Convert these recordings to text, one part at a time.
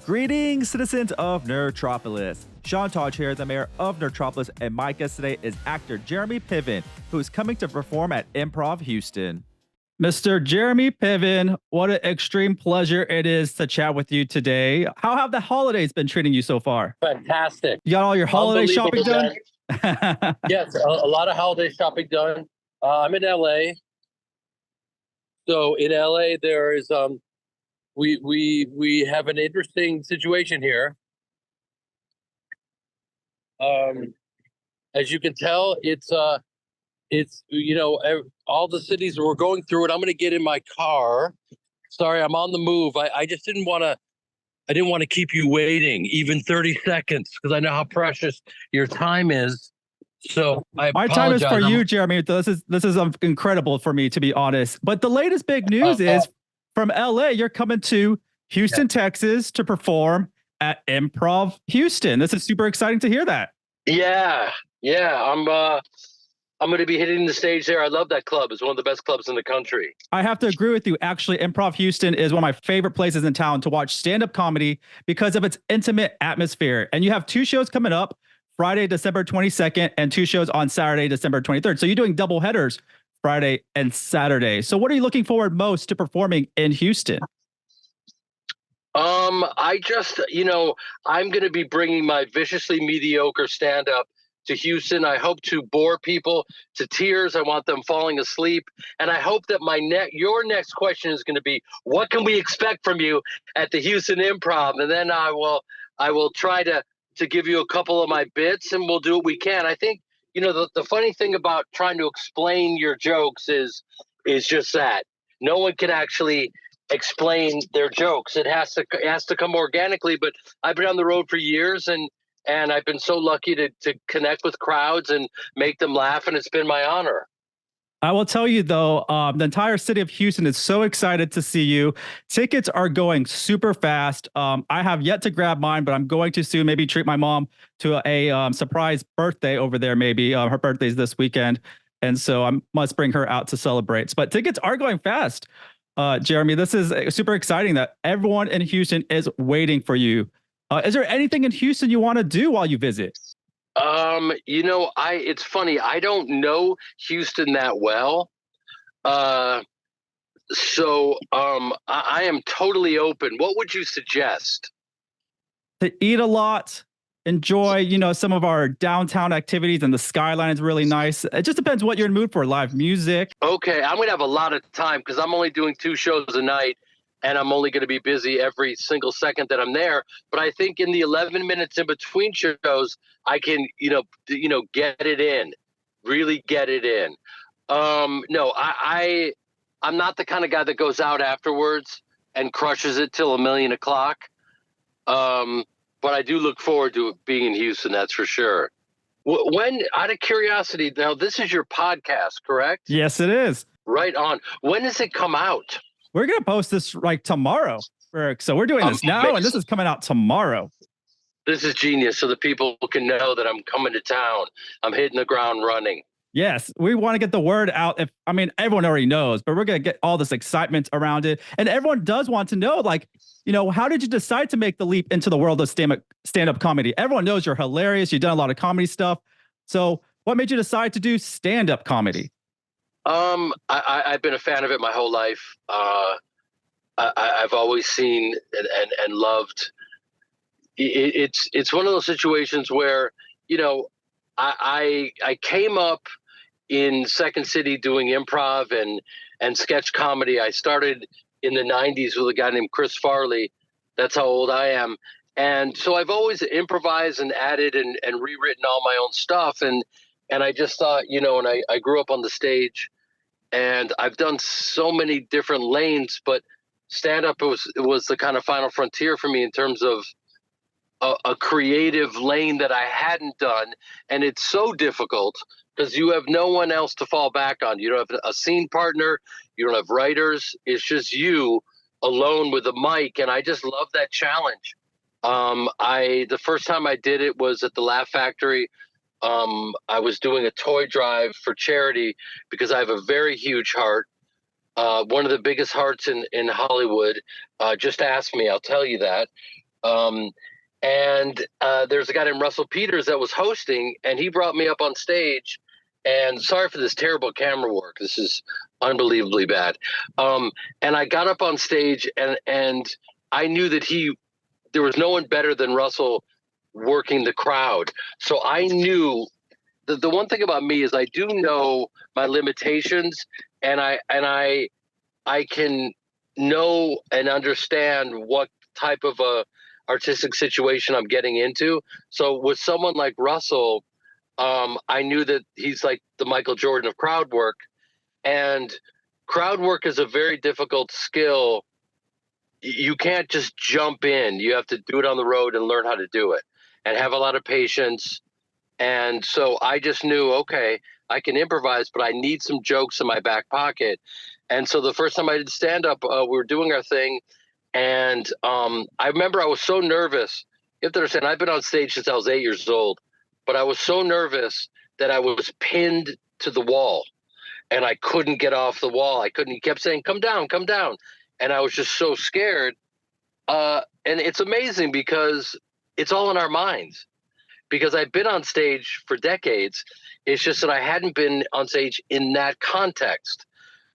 Greetings, citizens of Nerdtropolis. Sean Taj here, the mayor of Nerdtropolis, and my guest today is actor Jeremy Piven, who is coming to perform at Improv Houston. Mr. Jeremy Piven, what an extreme pleasure it is to chat with you today. How have the holidays been treating you so far? Fantastic. You got all your holiday shopping done? Yes, a lot of holiday shopping done. I'm in LA. So in LA, there is we have an interesting situation here. As you can tell, it's all the cities we're going through it. I'm going to get in my car. Sorry, I'm on the move. I just didn't want to keep you waiting even 30 seconds because I know how precious your time is. So my time is for you, Jeremy. This is incredible for me, to be honest. But the latest big news is from LA, you're coming to Houston, Texas to perform at Improv Houston. This is super exciting to hear that. Yeah. I'm going to be hitting the stage there. I love that club. It's one of the best clubs in the country. I have to agree with you. Actually, Improv Houston is one of my favorite places in town to watch stand-up comedy because of its intimate atmosphere. And you have two shows coming up, Friday, December 22nd, and two shows on Saturday, December 23rd. So you're doing double headers Friday and Saturday. So what are you looking forward most to performing in Houston? I just, I'm going to be bringing my viciously mediocre stand-up to Houston. I hope to bore people to tears. I want them falling asleep. And I hope that your next question is going to be, what can we expect from you at the Houston Improv? And then I will try to give you a couple of my bits, and we'll do what we can. I think, the funny thing about trying to explain your jokes is just that no one can actually explain their jokes. It has to come organically. But I've been on the road for years, and I've been so lucky to connect with crowds and make them laugh, and it's been my honor. I will tell you, though, the entire city of Houston is so excited to see you. Tickets are going super fast. I have yet to grab mine, but I'm going to soon. Maybe treat my mom to a surprise birthday over there. Maybe her birthday's this weekend. And so I must bring her out to celebrate. But tickets are going fast. Jeremy, this is super exciting that everyone in Houston is waiting for you. Is there anything in Houston you want to do while you visit? It's funny. I don't know Houston that well. So I am totally open. What would you suggest? To eat a lot, enjoy, some of our downtown activities, and the skyline is really nice. It just depends what you're in the mood for. Live music. Okay, I'm going to have a lot of time because I'm only doing 2 shows a night. And I'm only going to be busy every single second that I'm there. But I think in the 11 minutes in between shows, I can, get it in, really get it in. No, I'm not the kind of guy that goes out afterwards and crushes it till 1,000,000 o'clock. But I do look forward to being in Houston. That's for sure. When, out of curiosity, now this is your podcast, correct? Yes, it is. Right on. When does it come out? We're going to post this tomorrow, Eric. So we're doing this now, and this is coming out tomorrow. This is genius. So the people can know that I'm coming to town. I'm hitting the ground running. Yes, we want to get the word out. Everyone already knows, but we're going to get all this excitement around it. And everyone does want to know, how did you decide to make the leap into the world of stand-up comedy? Everyone knows you're hilarious. You've done a lot of comedy stuff. So what made you decide to do stand-up comedy? I've been a fan of it my whole life. I've always seen and loved. It's one of those situations where, I came up in Second City doing improv and sketch comedy. I started in the 90s with a guy named Chris Farley. That's how old I am. And so I've always improvised and added and rewritten all my own stuff. And I just thought, and I grew up on the stage. And I've done so many different lanes, but stand-up was the kind of final frontier for me in terms of a creative lane that I hadn't done. And it's so difficult because you have no one else to fall back on. You don't have a scene partner. You don't have writers. It's just you alone with a mic. And I just love that challenge. The first time I did it was at the Laugh Factory. I was doing a toy drive for charity because I have a very huge heart. One of the biggest hearts in Hollywood. Just ask me, I'll tell you that. Um, and there's a guy named Russell Peters that was hosting, and he brought me up on stage. And sorry for this terrible camera work. This is unbelievably bad. And I got up on stage, and I knew that there was no one better than Russell working the crowd. So I knew the one thing about me is I do know my limitations, and I can know and understand what type of a artistic situation I'm getting into. So with someone like Russell, I knew that he's like the Michael Jordan of crowd work, and crowd work is a very difficult skill. You can't just jump in. You have to do it on the road and learn how to do it, and have a lot of patience. And so I just knew, okay, I can improvise, but I need some jokes in my back pocket. And so the first time I did stand up, we were doing our thing, and I remember I was so nervous. You have to understand, I've been on stage since I was 8 years old, but I was so nervous that I was pinned to the wall, and I couldn't get off the wall. I couldn't. He kept saying, "Come down, come down," and I was just so scared. And it's amazing because it's all in our minds. Because I've been on stage for decades, it's just that I hadn't been on stage in that context.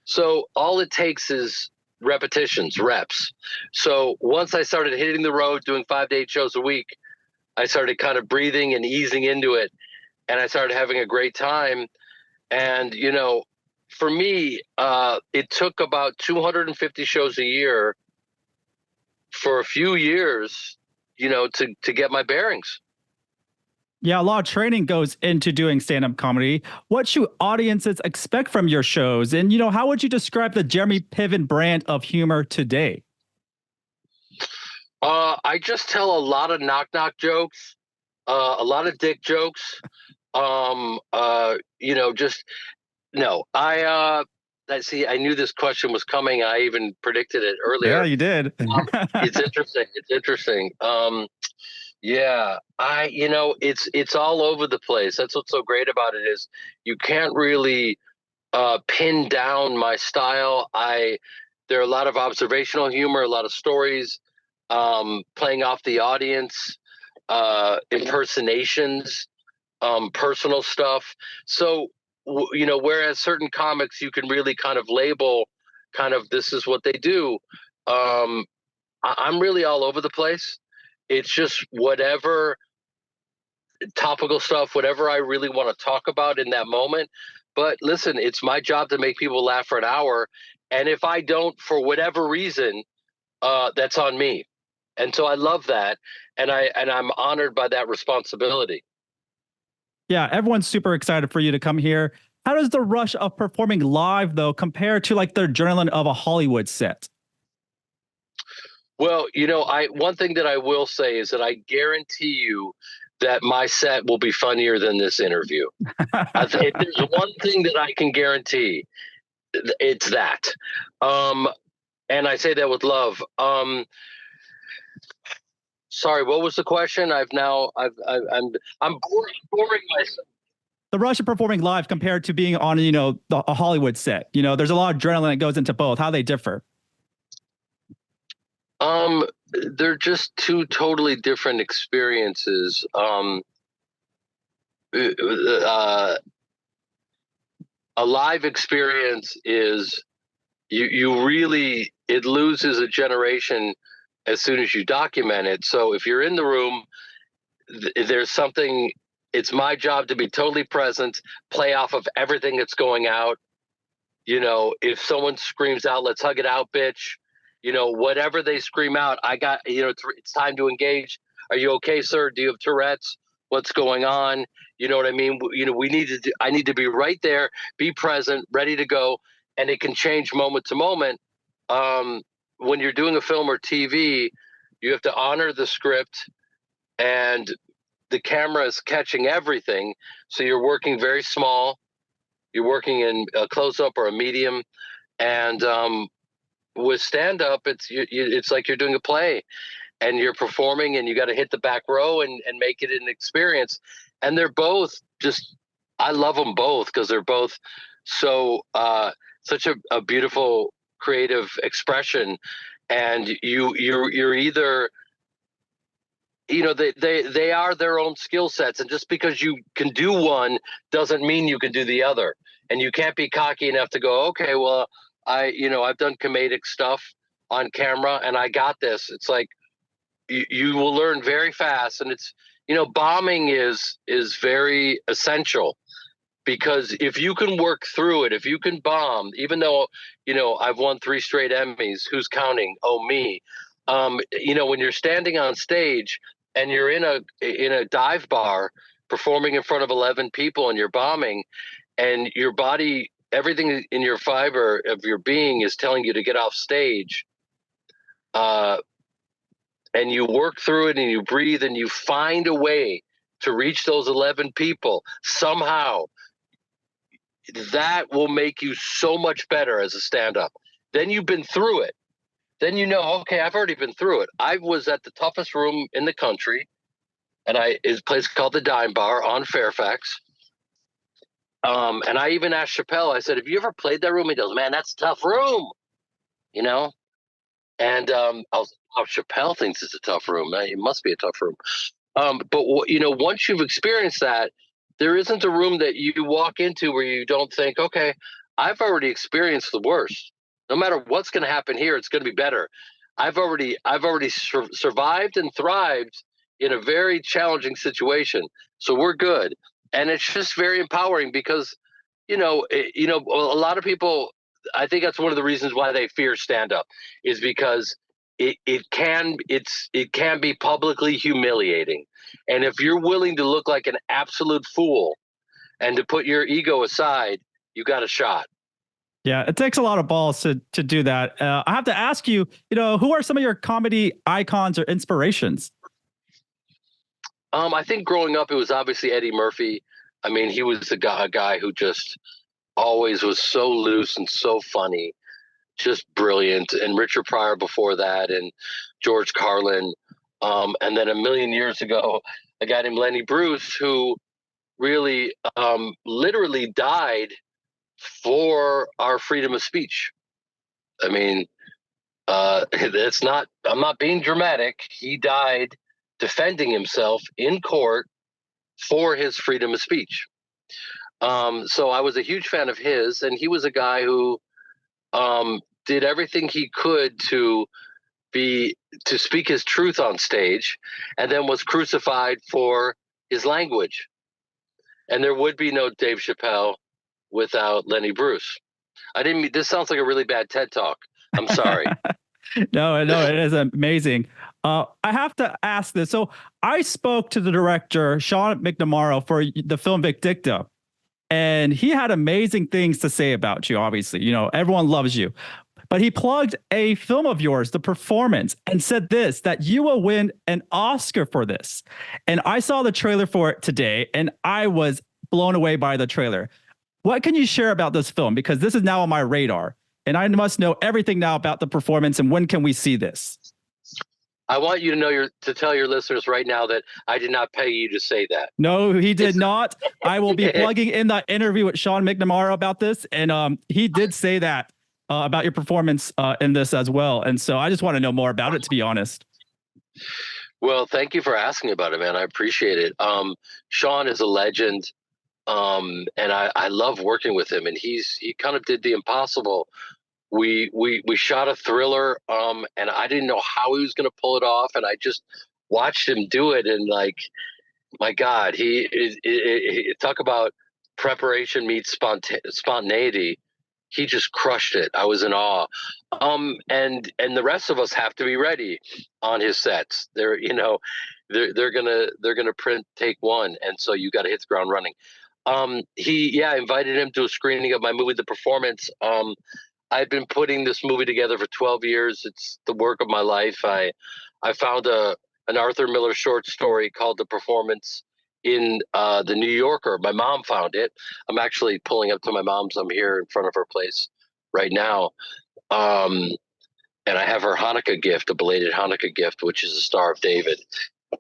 So all it takes is repetitions, reps. So once I started hitting the road, doing 5 to 8 shows a week, I started kind of breathing and easing into it, and I started having a great time. And for me, it took about 250 shows a year for a few years, to get my bearings. Yeah, a lot of training goes into doing stand-up comedy. What should audiences expect from your shows? And, how would you describe the Jeremy Piven brand of humor today? I just tell a lot of knock-knock jokes, a lot of dick jokes. Just no. I see. I knew this question was coming. I even predicted it Yeah, earlier. you did. It's interesting. It's interesting. Yeah, it's all over the place. That's what's so great about it is you can't really pin down my style. There are a lot of observational humor, a lot of stories, playing off the audience, impersonations, personal stuff. So whereas certain comics you can really kind of label, kind of this is what they do. I'm really all over the place. It's just whatever topical stuff, whatever I really want to talk about in that moment. But listen, it's my job to make people laugh for an hour. And if I don't, for whatever reason, that's on me. And so I love that. And I'm honored by that responsibility. Yeah, everyone's super excited for you to come here. How does the rush of performing live, though, compare to like the adrenaline of a Hollywood set? Well, one thing that I will say is that I guarantee you that my set will be funnier than this interview. If there's one thing that I can guarantee, it's that. And I say that with love. Sorry, what was the question? I'm boring myself. The rush of performing live compared to being on, a Hollywood set. There's a lot of adrenaline that goes into both. How they differ? They're just two totally different experiences. A live experience is you really, it loses a generation as soon as you document it. So if you're in the room, there's something. It's my job to be totally present, play off of everything that's going out. If someone screams out, "Let's hug it out, bitch," whatever they scream out, I got, it's time to engage. Are you okay, sir? Do you have Tourette's? What's going on? You know what I mean? I need to be right there, be present, ready to go. And it can change moment to moment. When you're doing a film or TV, you have to honor the script, and the camera is catching everything. So you're working very small. You're working in a close up or a medium. And with stand up, it's like you're doing a play, and you're performing, and you got to hit the back row and make it an experience. And they're both just, I love them both because they're both so such a beautiful creative expression. And you're either they are their own skill sets, and just because you can do one doesn't mean you can do the other. And you can't be cocky enough to go, okay, well, I've done comedic stuff on camera and I got this. It's like you will learn very fast, and it's bombing is very essential, because if you can work through it, if you can bomb, even though I've won 3 straight Emmys, who's counting? Oh, me. When you're standing on stage and you're in a dive bar performing in front of 11 people and you're bombing, and your body, everything in your fiber of your being is telling you to get off stage, and you work through it and you breathe and you find a way to reach those 11 people somehow, that will make you so much better as a stand-up. Then you've been through it. Then okay, I've already been through it. I was at the toughest room in the country, and it's a place called the Dime Bar on Fairfax. And I even asked Chappelle, I said, have you ever played that room? He goes, man, that's a tough room, And Chappelle thinks it's a tough room. It must be a tough room. But once you've experienced that, there isn't a room that you walk into where you don't think, okay, I've already experienced the worst. No matter what's going to happen here, it's going to be better. I've already survived and thrived in a very challenging situation, so we're good. And it's just very empowering, because a lot of people, I think that's one of the reasons why they fear stand-up, is because it can be publicly humiliating. And if you're willing to look like an absolute fool and to put your ego aside, you got a shot. Yeah, it takes a lot of balls to do that. I have to ask you, who are some of your comedy icons or inspirations? I think growing up, it was obviously Eddie Murphy. I mean, he was a guy who just always was so loose and so funny, just brilliant. And Richard Pryor before that, and George Carlin. And then a million years ago, a guy named Lenny Bruce, who really literally died for our freedom of speech. I mean, I'm not being dramatic. He died defending himself in court for his freedom of speech. So I was a huge fan of his, and he was a guy who did everything he could to speak his truth on stage, and then was crucified for his language. And there would be no Dave Chappelle without Lenny Bruce. This sounds like a really bad TED Talk. I'm sorry. No, it is amazing. I have to ask this. So I spoke to the director, Sean McNamara, for the film Vic Dicta, and he had amazing things to say about you. Obviously, everyone loves you. But he plugged a film of yours, The Performance, and said that you will win an Oscar for this. And I saw the trailer for it today, and I was blown away by the trailer. What can you share about this film? Because this is now on my radar, and I must know everything now about The Performance, and when can we see this? I want you to tell your listeners right now that I did not pay you to say that. No, he did not. I will be plugging in that interview with Sean McNamara about this, and he did say that about your performance in this as well. And so I just want to know more about it, to be honest. Well, thank you for asking about it, man. I appreciate it. Sean is a legend, and I love working with him. And he kind of did the impossible. We shot a thriller, and I didn't know how he was going to pull it off, and I just watched him do it. And like, my God, he talk about preparation meets spontaneity. He just crushed it. I was in awe. And the rest of us have to be ready on his sets. They're gonna print take one, and so you got to hit the ground running. I invited him to a screening of my movie, The Performance. I've been putting this movie together for 12 years. It's the work of my life. I found an Arthur Miller short story called The Performance in the New Yorker. My mom found it. I'm actually pulling up to my mom's. I'm here in front of her place right now. And I have her Hanukkah gift, a belated Hanukkah gift, which is a Star of David.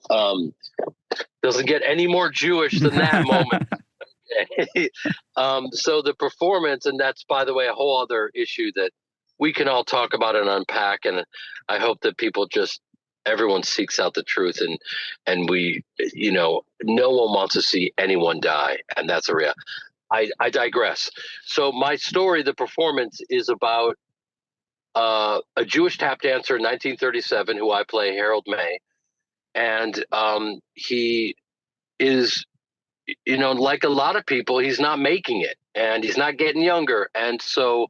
Doesn't get any more Jewish than that moment. So The Performance, and that's, by the way, a whole other issue that we can all talk about and unpack. And I hope that people just everyone seeks out the truth, and we, no one wants to see anyone die, and that's a real. I digress. So my story, the performance, is about a Jewish tap dancer in 1937 who I play, Harold May, and he is, like a lot of people, he's not making it, and he's not getting younger, and so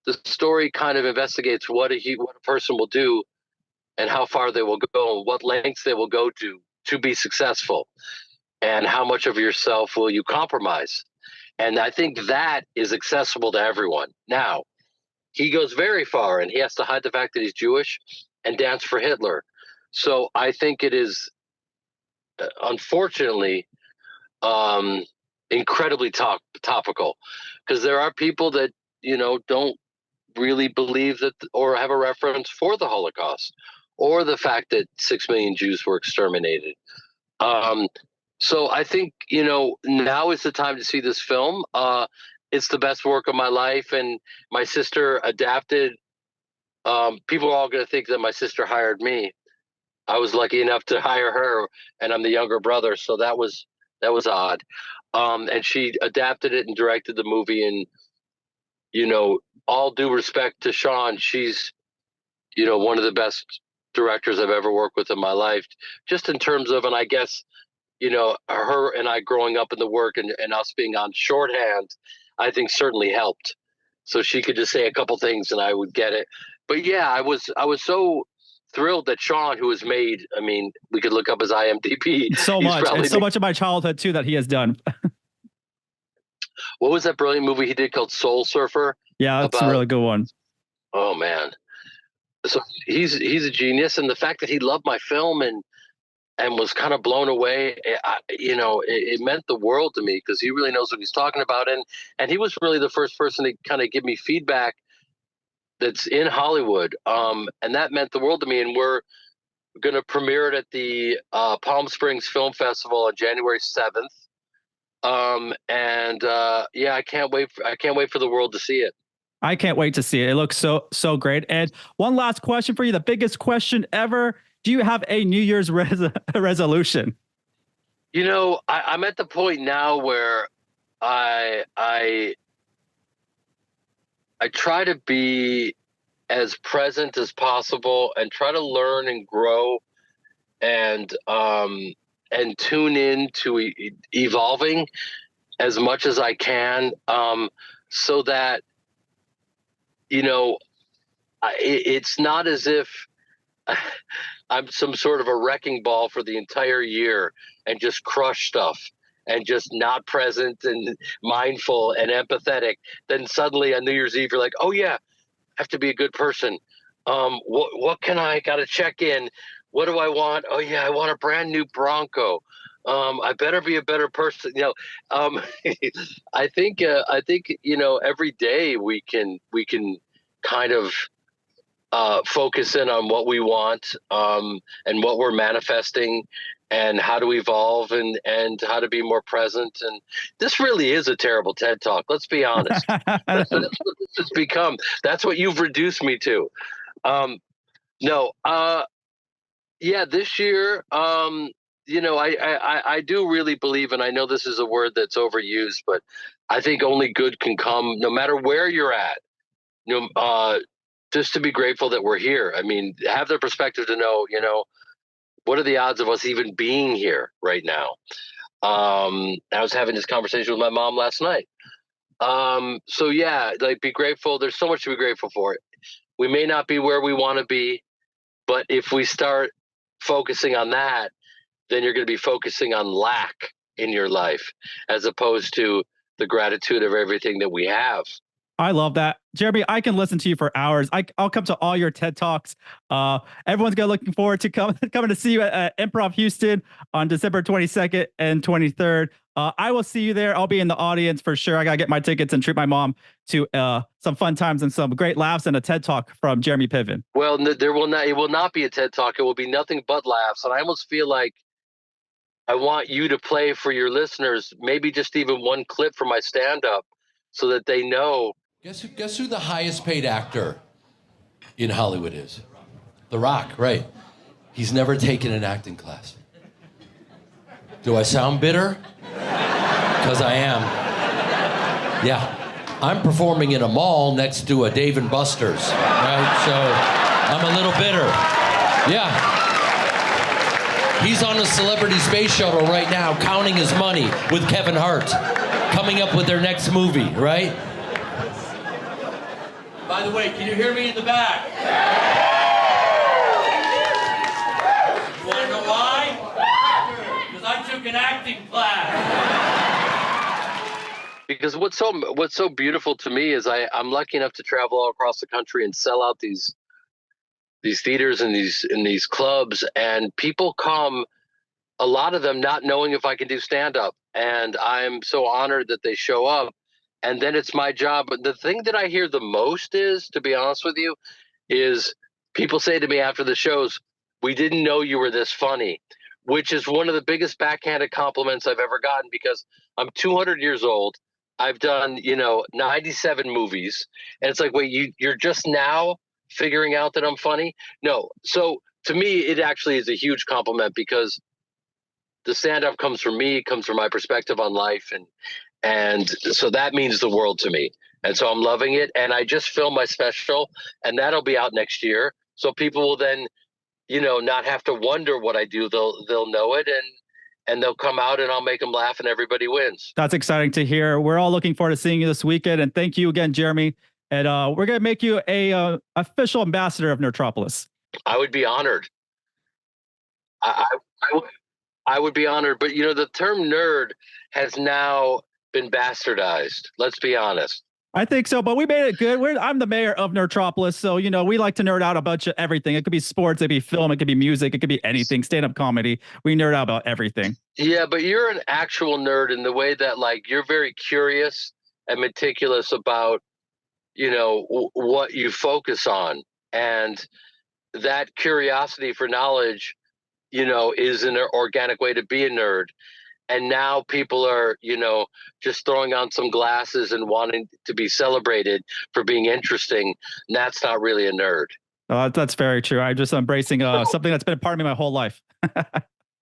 the story kind of investigates what a person will do, and how far they will go, and what lengths they will go to be successful, and how much of yourself will you compromise. And I think that is accessible to everyone. Now, he goes very far, and he has to hide the fact that he's Jewish and dance for Hitler. So I think it is, unfortunately, incredibly topical, because there are people that don't really believe that, or have a reference for the Holocaust, or the fact that 6 million Jews were exterminated. So I think, now is the time to see this film. It's the best work of my life, and my sister adapted. People are all going to think that my sister hired me. I was lucky enough to hire her, and I'm the younger brother, so that was odd. And she adapted it and directed the movie, and all due respect to Sean, she's one of the best directors I've ever worked with in my life, just in terms of, and I guess her and I growing up in the work, and us being on shorthand, I think certainly helped. So she could just say a couple things and I would get it. But yeah, I was so thrilled that Sean, who has made, I mean, we could look up his IMDb. So much, and so much of my childhood too that he has done. What was that brilliant movie he did called Soul Surfer? Yeah, that's a really good one. Oh man, so he's a genius, and the fact that he loved my film and was kind of blown away, it meant the world to me, because he really knows what he's talking about, and he was really the first person to kind of give me feedback that's in Hollywood, and that meant the world to me. And we're going to premiere it at the Palm Springs Film Festival on January 7th. Yeah, I can't wait for the world to see it. I can't wait to see it. It looks so great. And one last question for you, the biggest question ever. Do you have a New Year's resolution? I'm at the point now where I try to be as present as possible, and try to learn and grow, and tune in to evolving as much as I can, so that it's not as if I'm some sort of a wrecking ball for the entire year and just crush stuff and just not present and mindful and empathetic. Then suddenly on New Year's Eve, you're like, oh yeah, I have to be a good person. What can I got to check in? What do I want? Oh yeah, I want a brand new Bronco. I better be a better person. I think every day we can kind of focus in on what we want, and what we're manifesting, and how to evolve, and how to be more present. And this really is a terrible TED Talk. Let's be honest. That's what this has become. That's what you've reduced me to. Yeah, this year, I do really believe, and I know this is a word that's overused, but I think only good can come no matter where you're at. Just to be grateful that we're here. I mean, have the perspective to know, what are the odds of us even being here right now? I was having this conversation with my mom last night. So yeah, like, be grateful. There's so much to be grateful for. We may not be where we want to be, but if we start focusing on that, then you're going to be focusing on lack in your life, as opposed to the gratitude of everything that we have. I love that. Jeremy, I can listen to you for hours. I'll come to all your TED Talks. Everyone's looking forward to coming to see you at Improv Houston on December 22nd and 23rd. I will see you there. I'll be in the audience for sure. I got to get my tickets and treat my mom to some fun times and some great laughs and a TED Talk from Jeremy Piven. Well, it will not be a TED Talk. It will be nothing but laughs. And I almost feel like I want you to play for your listeners, maybe just even one clip from my stand-up, so that they know. Guess who the highest paid actor in Hollywood is? The Rock, right? He's never taken an acting class. Do I sound bitter? Because I am. Yeah. I'm performing in a mall next to a Dave & Buster's, right? So I'm a little bitter. Yeah. He's on a celebrity space shuttle right now, counting his money with Kevin Hart, coming up with their next movie, right? By the way, can you hear me in the back? You want to know why? Because I took an acting class. Because what's so beautiful to me is I'm lucky enough to travel all across the country and sell out these theaters and these clubs, and people come, a lot of them not knowing if I can do stand-up, and I'm so honored that they show up. And then it's my job. But the thing that I hear the most is, to be honest with you, is people say to me after the shows, "We didn't know you were this funny," which is one of the biggest backhanded compliments I've ever gotten, because I'm 200 years old. I've done, 97 movies. And it's like, wait, you're just now figuring out that I'm funny? No. So to me, it actually is a huge compliment, because the stand-up comes from me, comes from my perspective on life. And so that means the world to me. And so I'm loving it. And I just filmed my special, and that'll be out next year. So people will then, not have to wonder what I do. They'll know it, and they'll come out, and I'll make them laugh, and everybody wins. That's exciting to hear. We're all looking forward to seeing you this weekend. And thank you again, Jeremy. And we're going to make you a official ambassador of Nerdtropolis. I would be honored. I would be honored. But, the term nerd has now been bastardized. Let's be honest. I think so, but we made it good. I'm the mayor of Nerdtropolis, so we like to nerd out a bunch of everything. It could be sports, it could be film, it could be music, it could be anything. Stand-up comedy. We nerd out about everything. Yeah, but you're an actual nerd in the way that, you're very curious and meticulous about, what you focus on, and that curiosity for knowledge, is an organic way to be a nerd. And now people are, just throwing on some glasses and wanting to be celebrated for being interesting. And that's not really a nerd. That's very true. I'm just embracing something that's been a part of me my whole life.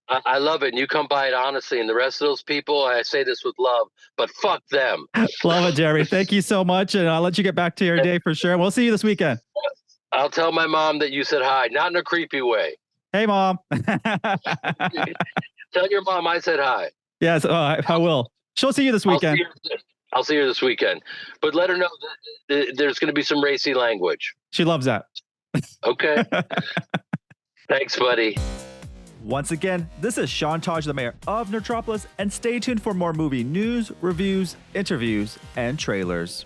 I love it. And you come by it honestly. And the rest of those people, I say this with love, but fuck them. Love it, Jeremy. Thank you so much. And I'll let you get back to your day for sure. We'll see you this weekend. I'll tell my mom that you said hi, not in a creepy way. Hey, Mom. Tell your mom I said hi. Yes, I will. She'll see you this weekend. I'll see her this weekend. But let her know that there's going to be some racy language. She loves that. Okay. Thanks, buddy. Once again, this is Sean Taj, the mayor of Nerdtropolis, and stay tuned for more movie news, reviews, interviews, and trailers.